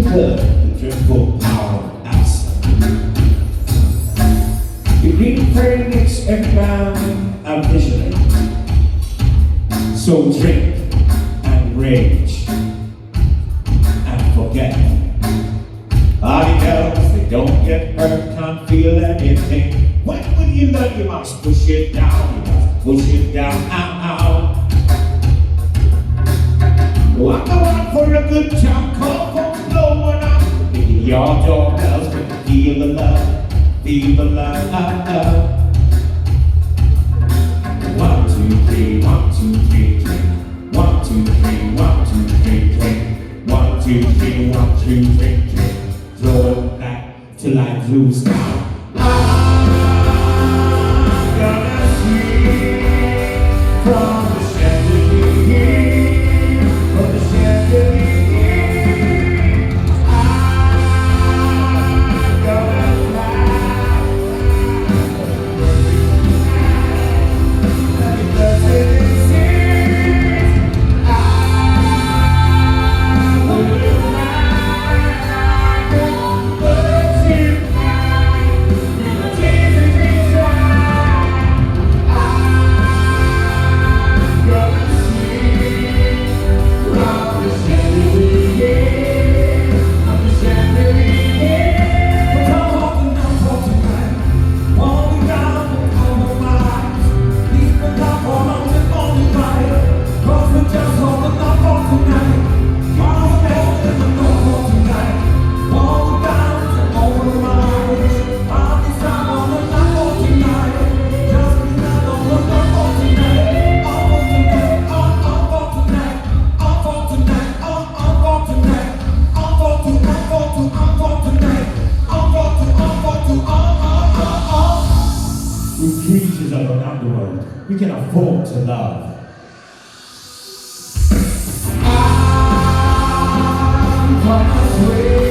heard the dreadful power of absence. The green phoenix and bound are vigilant. So drink and rage and forget. All the girls, they don't get hurt, can't feel anything. When you learn, you must push it down, you must push it down, ow, ow. Oh, I go out for a good time, call folks blowing up. Ringing your doorbells, but feel the love, feel the love. 1, 2, 3, 1, 2, 3, drink. 1, 2, 3, 1, 2, 3, drink. 1, 2, 3, 1, 2, 3, drink. Throw it back till I lose now. I'm gonna see from the chandelier, from the chandelier. I'm gonna fly. Let me bless it in tears. I will we creatures of an underworld, we can afford to love. I'm gonna swim.